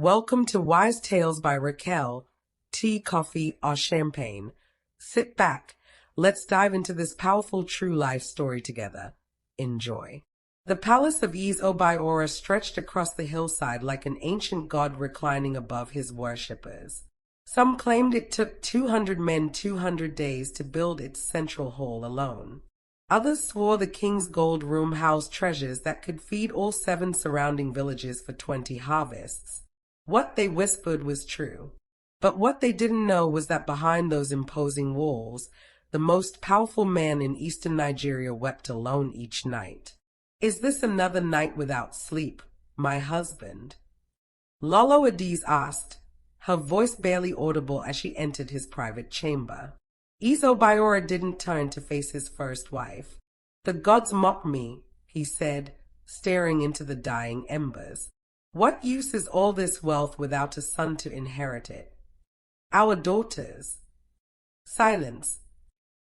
Welcome to Wise Tales by Raquel. Tea, coffee, or champagne. Sit back. Let's dive into this powerful true life story together. Enjoy. The palace of Obiora stretched across the hillside like an ancient god reclining above his worshippers. Some claimed it took 200 men 200 days to build its central hall alone. Others swore the king's gold room housed treasures that could feed all 7 surrounding villages for 20 harvests. What they whispered was true. But what they didn't know was that behind those imposing walls, the most powerful man in eastern Nigeria wept alone each night. "Is this another night without sleep, my husband?" Lolo Adiz asked, her voice barely audible as she entered his private chamber. Obiora didn't turn to face his first wife. "The gods mock me," he said, staring into the dying embers. "What use is all this wealth without a son to inherit it? Our daughters." Silence.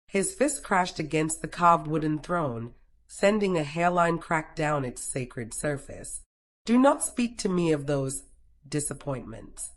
His fist crashed against the carved wooden throne, sending a hairline crack down its sacred surface. "Do not speak to me of those disappointments."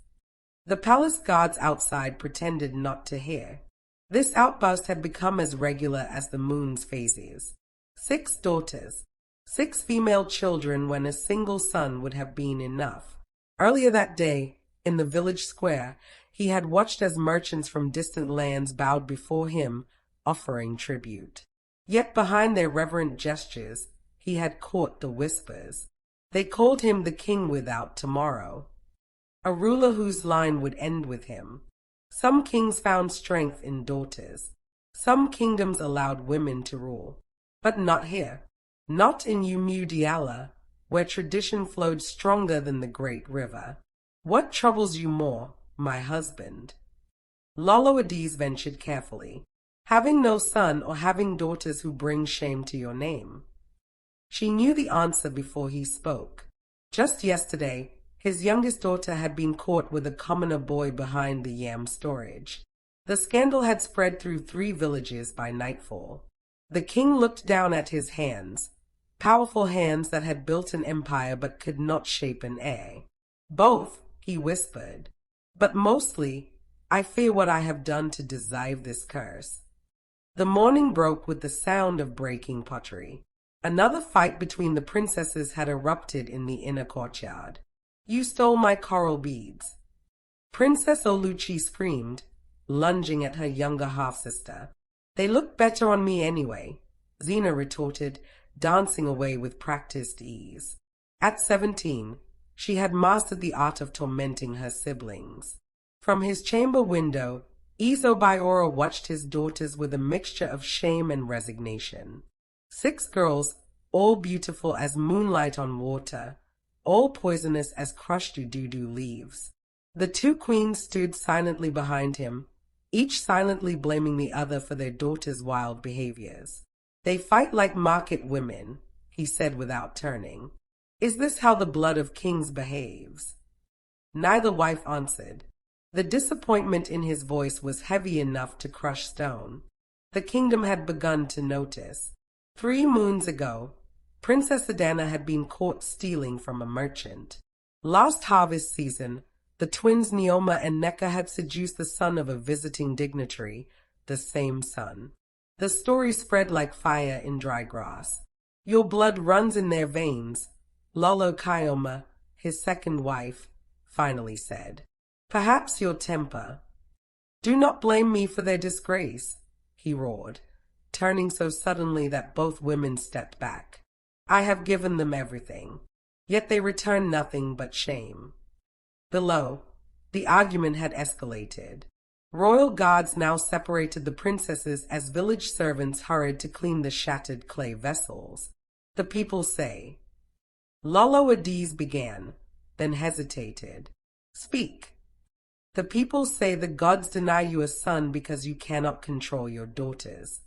The palace guards outside pretended not to hear. This outburst had become as regular as the moon's phases. 6 daughters, 6 female children when a single son would have been enough. Earlier that day, in the village square, he had watched as merchants from distant lands bowed before him, offering tribute. Yet behind their reverent gestures, he had caught the whispers. They called him the king without tomorrow, a ruler whose line would end with him. Some kings found strength in daughters. Some kingdoms allowed women to rule. But not here. Not in Umudiala, where tradition flowed stronger than the great river. "What troubles you more, my husband?" Lolo Adiz ventured carefully. "Having no son or having daughters who bring shame to your name?" She knew the answer before he spoke. Just yesterday, his youngest daughter had been caught with a commoner boy behind the yam storage. The scandal had spread through 3 villages by nightfall. The king looked down at his hands, powerful hands that had built an empire but could not shape an heir. "Both," he whispered. "But mostly, I fear what I have done to deserve this curse." The morning broke with the sound of breaking pottery. Another fight between the princesses had erupted in the inner courtyard. "You stole my coral beads," Princess Oluchi screamed, lunging at her younger half-sister. "They look better on me anyway," Zena retorted, dancing away with practiced ease. At 17, she had mastered the art of tormenting her siblings. From his chamber window, Obiora watched his daughters with a mixture of shame and resignation. 6 girls, all beautiful as moonlight on water, all poisonous as crushed ududu leaves. The 2 queens stood silently behind him, each silently blaming the other for their daughter's wild behaviors. "They fight like market women," he said without turning. "Is this how the blood of kings behaves?" Neither wife answered. The disappointment in his voice was heavy enough to crush stone. The kingdom had begun to notice. 3 moons ago, Princess Adana had been caught stealing from a merchant. Last harvest season, the twins Neoma and Neka had seduced the son of a visiting dignitary, the same son. The story spread like fire in dry grass. "Your blood runs in their veins," Lolo Kayoma, his second wife, finally said. "Perhaps your temper." "Do not blame me for their disgrace," he roared, turning so suddenly that both women stepped back. "I have given them everything, yet they return nothing but shame." Below, the argument had escalated. Royal guards now separated the princesses as village servants hurried to clean the shattered clay vessels. "The people say," Lolo Adiz began, then hesitated. "Speak." "The people say the gods deny you a son because you cannot control your daughters."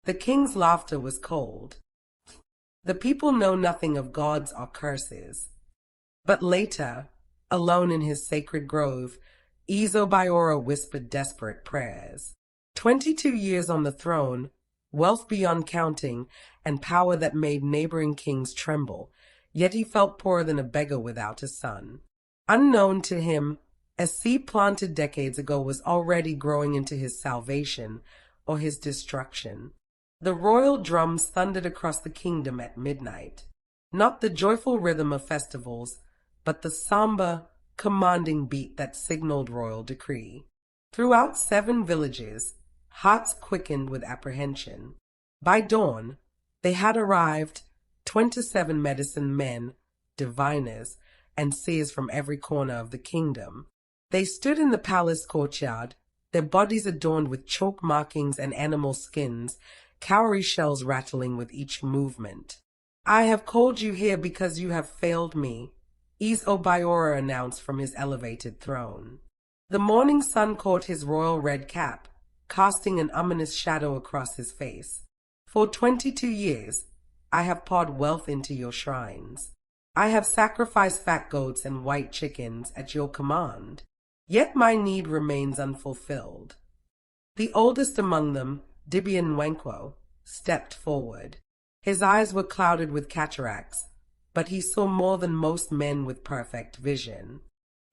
The king's laughter was cold. "The people know nothing of gods or curses." But later, alone in his sacred grove, Obiora whispered desperate prayers. 22 years on the throne, wealth beyond counting, and power that made neighboring kings tremble, yet he felt poorer than a beggar without a son. Unknown to him, a seed planted decades ago was already growing into his salvation or his destruction. The royal drums thundered across the kingdom at midnight, not the joyful rhythm of festivals, but the somber, commanding beat that signaled royal decree. Throughout 7 villages, hearts quickened with apprehension. By dawn, they had arrived, 27 medicine men, diviners, and seers from every corner of the kingdom. They stood in the palace courtyard, their bodies adorned with chalk markings and animal skins, cowrie shells rattling with each movement. "I have called you here because you have failed me," Obiora announced from his elevated throne. The morning sun caught his royal red cap, casting an ominous shadow across his face. "For 22 years, I have poured wealth into your shrines. I have sacrificed fat goats and white chickens at your command. Yet my need remains unfulfilled." The oldest among them, Dibian Wenquo, stepped forward. His eyes were clouded with cataracts, but he saw more than most men with perfect vision.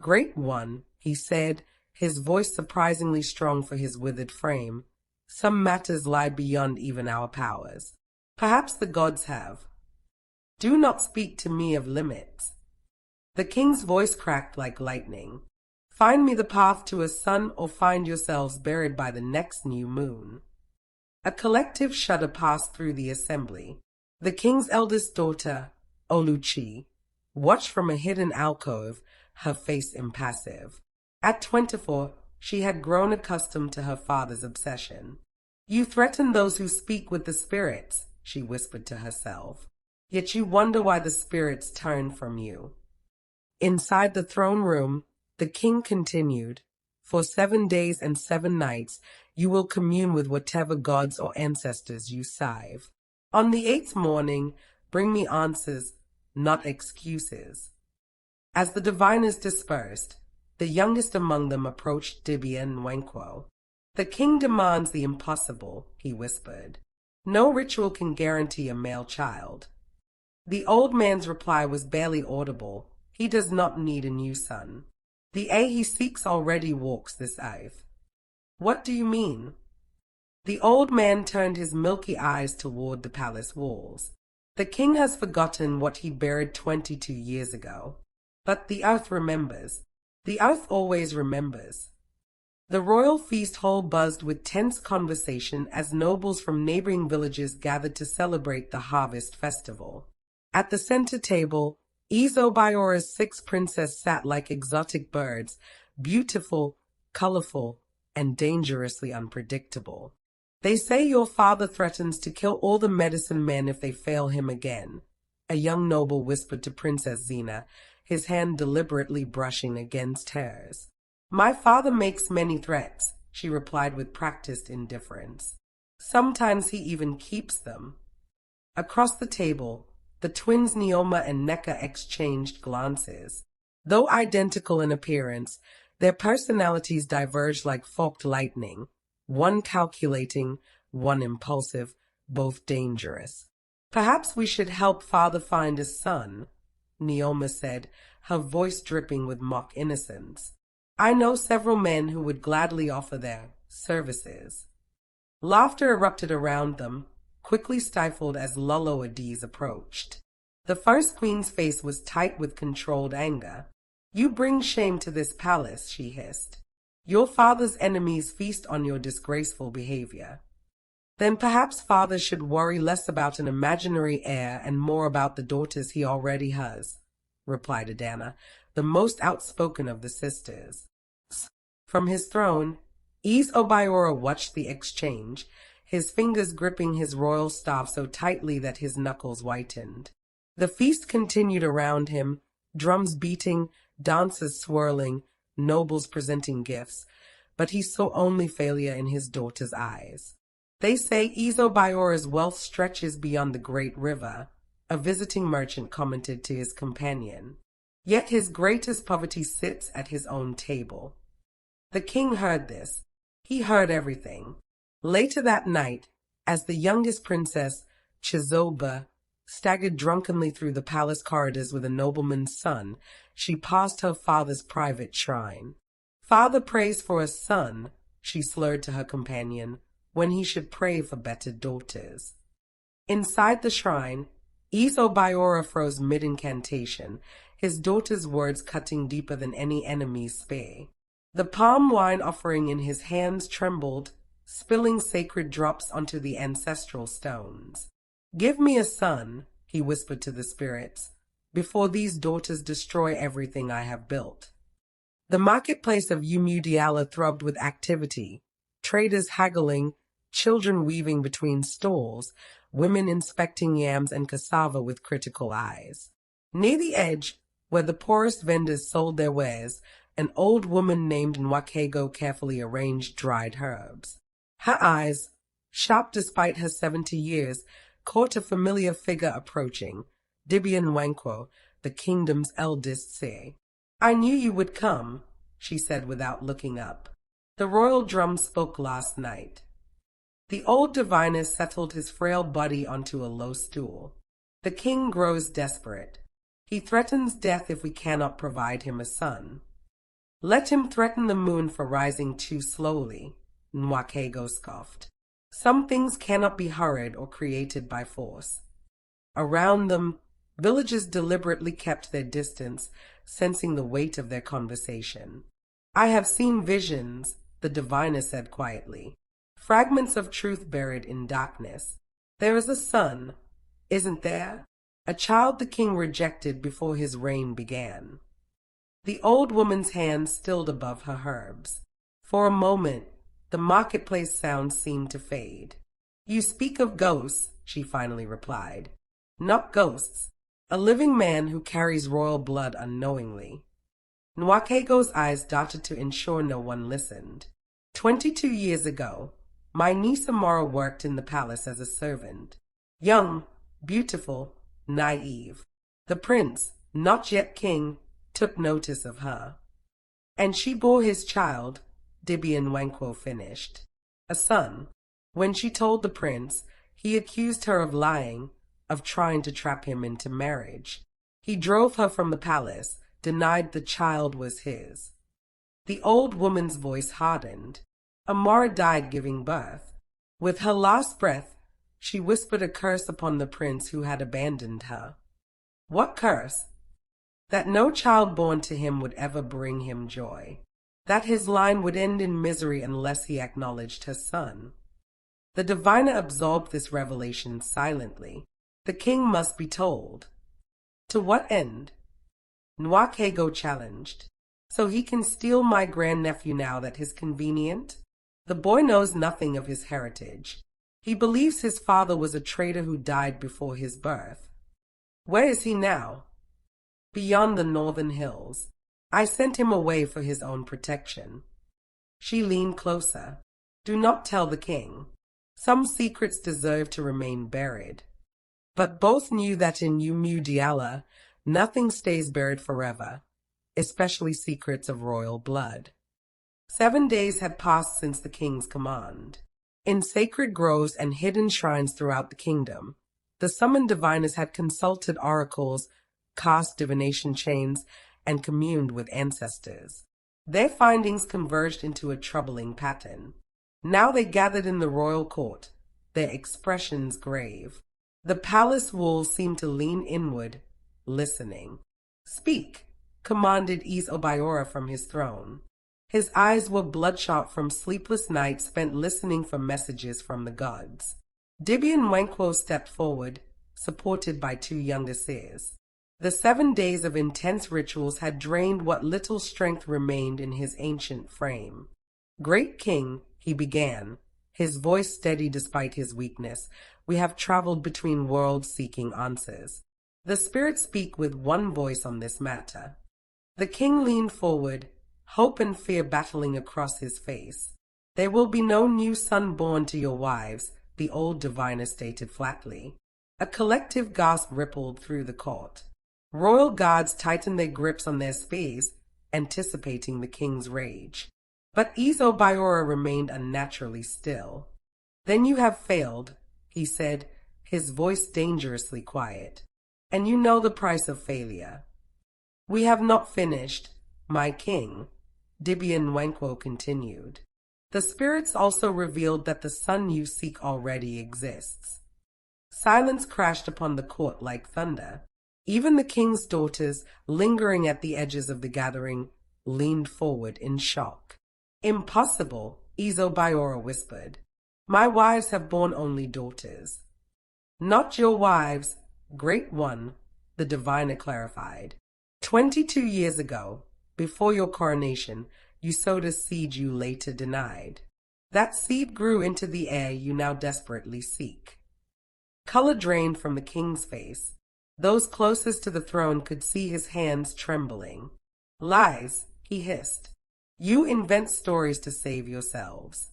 "Great One," he said, his voice surprisingly strong for his withered frame, "some matters lie beyond even our powers. Perhaps the gods have. Do not speak to me of limits." The king's voice cracked like lightning. "Find me the path to a sun, or find yourselves buried by the next new moon." A collective shudder passed through the assembly. The king's eldest daughter, Oluchi, watched from a hidden alcove, her face impassive. At 24, she had grown accustomed to her father's obsession. "You threaten those who speak with the spirits," she whispered to herself. "Yet you wonder why the spirits turn from you." Inside the throne room, the king continued, "For 7 days and 7 nights, you will commune with whatever gods or ancestors you save. On the 8th morning, bring me answers, not excuses." As the diviners dispersed, the youngest among them approached Dibian Wenquo. "The king demands the impossible," he whispered. "No ritual can guarantee a male child." The old man's reply was barely audible. He does not need a new son. The heir he seeks already walks this earth. What do you mean? The old man turned his milky eyes toward the palace walls. The king has forgotten what he buried 22 years ago. But the earth remembers. The earth always remembers. The royal feast hall buzzed with tense conversation as nobles from neighboring villages gathered to celebrate the harvest festival. At the center table, Izobiora's 6 princes sat like exotic birds, beautiful, colorful, and dangerously unpredictable. "They say your father threatens to kill all the medicine men if they fail him again," a young noble whispered to Princess Xena, his hand deliberately brushing against hers. "My father makes many threats," she replied with practiced indifference. "Sometimes he even keeps them." Across the table, the twins Neoma and Neka exchanged glances. Though identical in appearance, their personalities diverged like forked lightning, one calculating, one impulsive, both dangerous. "Perhaps we should help father find his son," Neoma said, her voice dripping with mock innocence. "I know several men who would gladly offer their services." Laughter erupted around them, quickly stifled as Lolo Adiz approached. The first queen's face was tight with controlled anger. "You bring shame to this palace," she hissed. "Your father's enemies feast on your disgraceful behavior." "Then perhaps father should worry less about an imaginary heir and more about the daughters he already has," replied Adana, the most outspoken of the sisters. From his throne, Obiora watched the exchange, his fingers gripping his royal staff so tightly that his knuckles whitened. The feast continued around him, drums beating, dancers swirling, nobles presenting gifts, but he saw only failure in his daughter's eyes. "They say Izobiora's wealth stretches beyond the great river," a visiting merchant commented to his companion. "Yet his greatest poverty sits at his own table." The king heard this. He heard everything. Later that night, as the youngest princess, Chizoba, staggered drunkenly through the palace corridors with a nobleman's son, she passed her father's private shrine. Father prays for a son, she slurred to her companion, when he should pray for better daughters. Inside the shrine, Isobiora froze mid-incantation, his daughter's words cutting deeper than any enemy's spear. The palm wine offering in his hands trembled, spilling sacred drops onto the ancestral stones. "Give me a son," he whispered to the spirits, "before these daughters destroy everything I have built." The marketplace of Umudiala throbbed with activity, traders haggling, children weaving between stalls, women inspecting yams and cassava with critical eyes. Near the edge, where the poorest vendors sold their wares, an old woman named Nwakego carefully arranged dried herbs. Her eyes, sharp despite her 70 years, caught a familiar figure approaching, Dibia Nwankwo, the kingdom's eldest seer. "I knew you would come," she said without looking up. "The royal drum spoke last night." The old diviner settled his frail body onto a low stool. "The king grows desperate. He threatens death if we cannot provide him a son." "Let him threaten the moon for rising too slowly," Nwakego scoffed. "Some things cannot be hurried or created by force." Around them, villagers deliberately kept their distance, sensing the weight of their conversation. "I have seen visions," the diviner said quietly. "Fragments of truth buried in darkness. There is a son, isn't there? A child the king rejected before his reign began." The old woman's hand stilled above her herbs. For a moment, the marketplace sound seemed to fade. "You speak of ghosts," she finally replied. "Not ghosts. A living man who carries royal blood unknowingly." Nwakego's eyes darted to ensure no one listened. 22 years ago, my niece Amara worked in the palace as a servant. Young, beautiful, naive. The prince, not yet king, took notice of her. "And she bore his child," Dibia Nwankwo finished. "A son. When she told the prince, he accused her of lying, of trying to trap him into marriage. He drove her from the palace, denied the child was his." The old woman's voice hardened. "Amara died giving birth. With her last breath, she whispered a curse upon the prince who had abandoned her." "What curse?" "That no child born to him would ever bring him joy. That his line would end in misery unless he acknowledged her son." The diviner absorbed this revelation silently. The king must be told. "To what end?" Nwakego challenged. "So he can steal my grandnephew now that is convenient? The boy knows nothing of his heritage. He believes his father was a traitor who died before his birth." "Where is he now?" "Beyond the northern hills. I sent him away for his own protection." She leaned closer. "Do not tell the king. Some secrets deserve to remain buried." But both knew that in Umudiala, nothing stays buried forever, especially secrets of royal blood. 7 days had passed since the king's command. In sacred groves and hidden shrines throughout the kingdom, the summoned diviners had consulted oracles, cast divination chains, and communed with ancestors. Their findings converged into a troubling pattern. Now they gathered in the royal court, their expressions grave. The palace walls seemed to lean inward, listening. "Speak," commanded Isobiora from his throne. His eyes were bloodshot from sleepless nights spent listening for messages from the gods. Dibia Nwankwo stepped forward, supported by 2 younger seers. The 7 days of intense rituals had drained what little strength remained in his ancient frame. "Great king," he began, his voice steady despite his weakness, "we have traveled between worlds seeking answers. The spirits speak with one voice on this matter." The king leaned forward, hope and fear battling across his face. "There will be no new son born to your wives," the old diviner stated flatly. A collective gasp rippled through the court. Royal guards tightened their grips on their spears, anticipating the king's rage. But Isobiora remained unnaturally still. "Then you have failed," he said, his voice dangerously quiet. "And you know the price of failure." We have not finished, my king, Dibian Wenquo continued. The spirits also revealed that the son you seek already exists. Silence crashed upon the court like thunder. Even the king's daughters, lingering at the edges of the gathering, leaned forward in shock. Impossible, Izobiora whispered. My wives have borne only daughters. Not your wives, great one, the diviner clarified. 22 years ago, before your coronation, you sowed a seed you later denied. That seed grew into the heir you now desperately seek. Color drained from the king's face. Those closest to the throne could see his hands trembling. Lies, he hissed. You invent stories to save yourselves.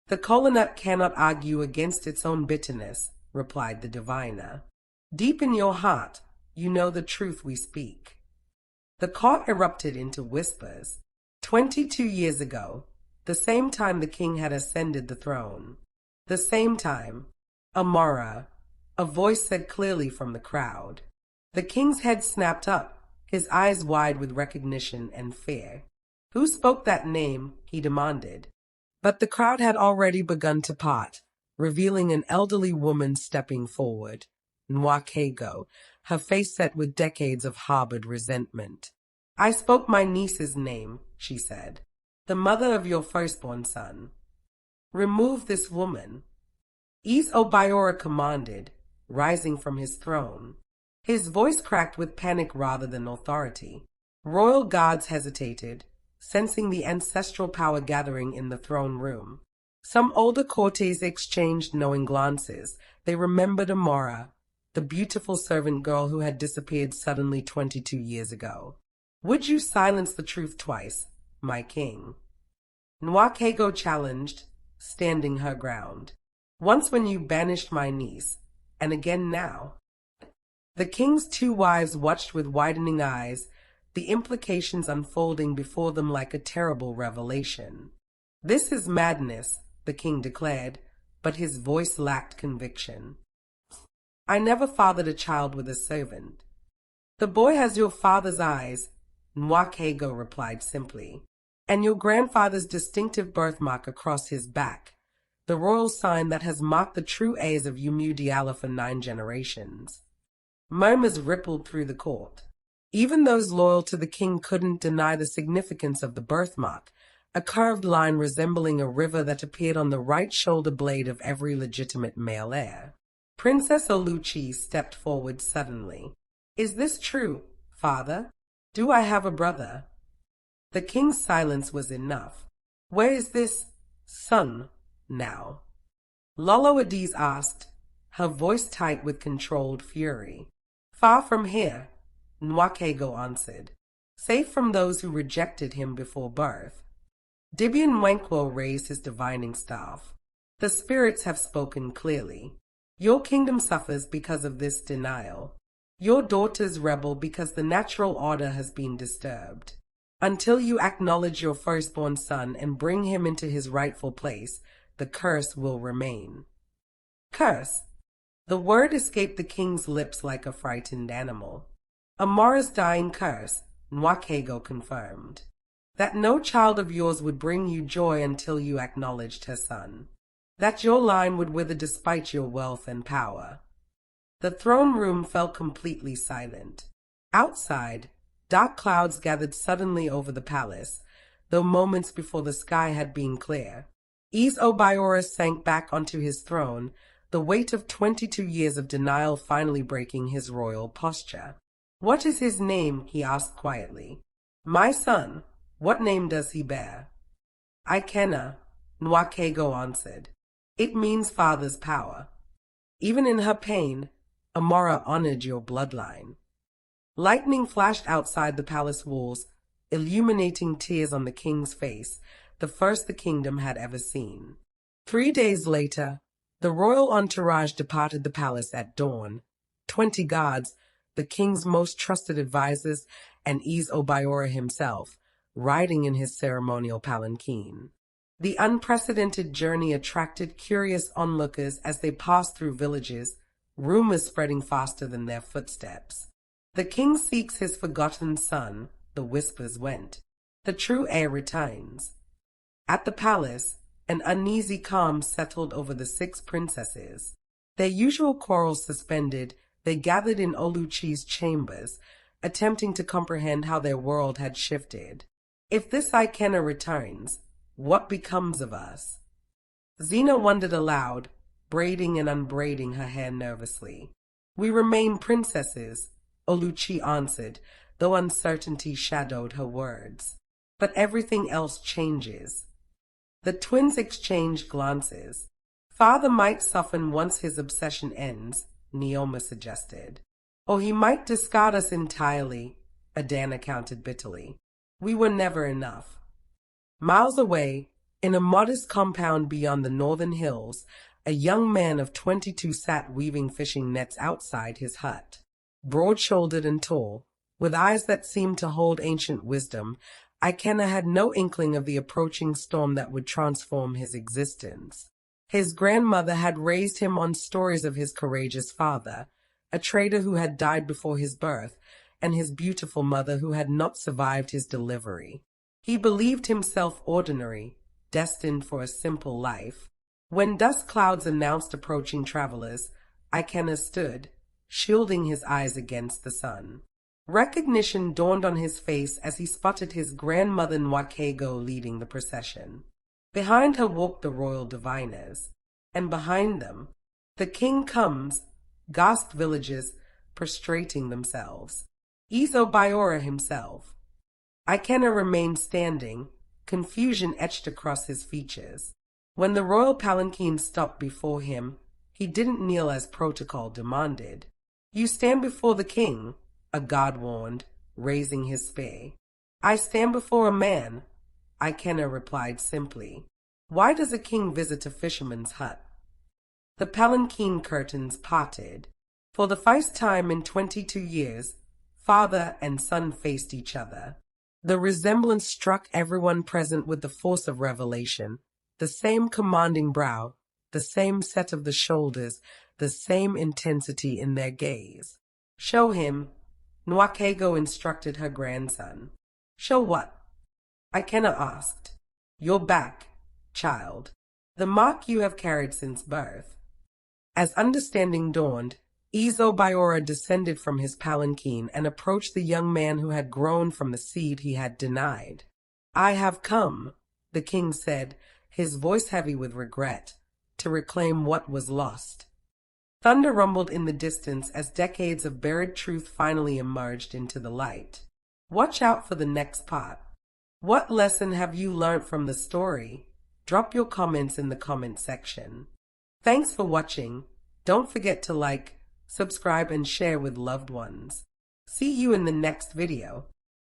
The colonut cannot argue against its own bitterness, replied the diviner. Deep in your heart, you know the truth we speak. The court erupted into whispers. 22 years ago, the same time the king had ascended the throne. The same time, Amara, a voice said clearly from the crowd. The king's head snapped up, his eyes wide with recognition and fear. Who spoke that name? He demanded. But the crowd had already begun to part, revealing an elderly woman stepping forward. Nwakego, her face set with decades of harbored resentment. I spoke my niece's name, she said, the mother of your firstborn son. Remove this woman. Izobiora commanded, rising from his throne. His voice cracked with panic rather than authority. Royal guards hesitated, sensing the ancestral power gathering in the throne room. Some older courtiers exchanged knowing glances. They remembered Amara, the beautiful servant girl who had disappeared suddenly 22 years ago. Would you silence the truth twice, my king? Nwakego challenged, standing her ground. Once when you banished my niece, and again now. The king's two wives watched with widening eyes, the implications unfolding before them like a terrible revelation. This is madness, the king declared, but his voice lacked conviction. I never fathered a child with a servant. The boy has your father's eyes, Nwakego replied simply, and your grandfather's distinctive birthmark across his back, the royal sign that has marked the true heirs of Umudiala for 9 generations. Murmurs rippled through the court. Even those loyal to the king couldn't deny the significance of the birthmark, a curved line resembling a river that appeared on the right shoulder blade of every legitimate male heir. Princess Oluchi stepped forward suddenly. Is this true, father? Do I have a brother? The king's silence was enough. Where is this son now? Lolo Adiz asked, her voice tight with controlled fury. Far from here, Nwakego answered, safe from those who rejected him before birth. Dibian Wenquo raised his divining staff. The spirits have spoken clearly. Your kingdom suffers because of this denial. Your daughters rebel because the natural order has been disturbed. Until you acknowledge your firstborn son and bring him into his rightful place, the curse will remain. Curse? The word escaped the king's lips like a frightened animal. Amara's dying curse, Nwakego confirmed. That no child of yours would bring you joy until you acknowledged her son. That your line would wither despite your wealth and power. The throne room fell completely silent. Outside, dark clouds gathered suddenly over the palace, though moments before the sky had been clear. Izobiora sank back onto his throne, the weight of 22 years of denial finally breaking his royal posture. What is his name? He asked quietly. My son, what name does he bear? I kenna, Nwakego answered. It means father's power. Even in her pain, Amara honored your bloodline. Lightning flashed outside the palace walls, illuminating tears on the king's face, the first the kingdom had ever seen. 3 days later, the royal entourage departed the palace at dawn. 20 guards, the king's most trusted advisors, and Izobiora himself, riding in his ceremonial palanquin. The unprecedented journey attracted curious onlookers as they passed through villages, rumors spreading faster than their footsteps. The king seeks his forgotten son, the whispers went. The true heir returns. At the palace, an uneasy calm settled over the 6 princesses. Their usual quarrels suspended, they gathered in Oluchi's chambers, attempting to comprehend how their world had shifted. If this Ikenna returns, what becomes of us? Xena wondered aloud, braiding and unbraiding her hair nervously. We remain princesses, Oluchi answered, though uncertainty shadowed her words. But everything else changes. The twins exchanged glances. Father might soften once his obsession ends, Neoma suggested. Or he might discard us entirely, Adana countered bitterly. We were never enough. Miles away, in a modest compound beyond the northern hills, a young man of 22 sat weaving fishing nets outside his hut. Broad-shouldered and tall, with eyes that seemed to hold ancient wisdom, Ikenna had no inkling of the approaching storm that would transform his existence. His grandmother had raised him on stories of his courageous father, a trader who had died before his birth, and his beautiful mother who had not survived his delivery. He believed himself ordinary, destined for a simple life. When dust clouds announced approaching travelers, Ikenna stood, shielding his eyes against the sun. Recognition dawned on his face as he spotted his grandmother Nwakego leading the procession. Behind her walked the royal diviners, and behind them, the king comes, gasped villagers prostrating themselves. Izo Baiora himself. Ikenna remained standing, confusion etched across his features. When the royal palanquin stopped before him, he didn't kneel as protocol demanded. You stand before the king, a god warned, raising his spear. I stand before a man, Ikenna replied simply. Why does a king visit a fisherman's hut? The palanquin curtains parted. For the first time in 22 years, father and son faced each other. The resemblance struck everyone present with the force of revelation. The same commanding brow, the same set of the shoulders, the same intensity in their gaze. Show him, Nwakego instructed her grandson. Show what? Ikenna asked. Your back, child, the mark you have carried since birth. As understanding dawned, Izo Baiora descended from his palanquin and approached the young man who had grown from the seed he had denied. I have come, the king said, his voice heavy with regret, to reclaim what was lost. Thunder rumbled in the distance as decades of buried truth finally emerged into the light. Watch out for the next part. What lesson have you learned from the story? Drop your comments in the comment section. Thanks for watching. Don't forget to like, subscribe, and share with loved ones. See you in the next video.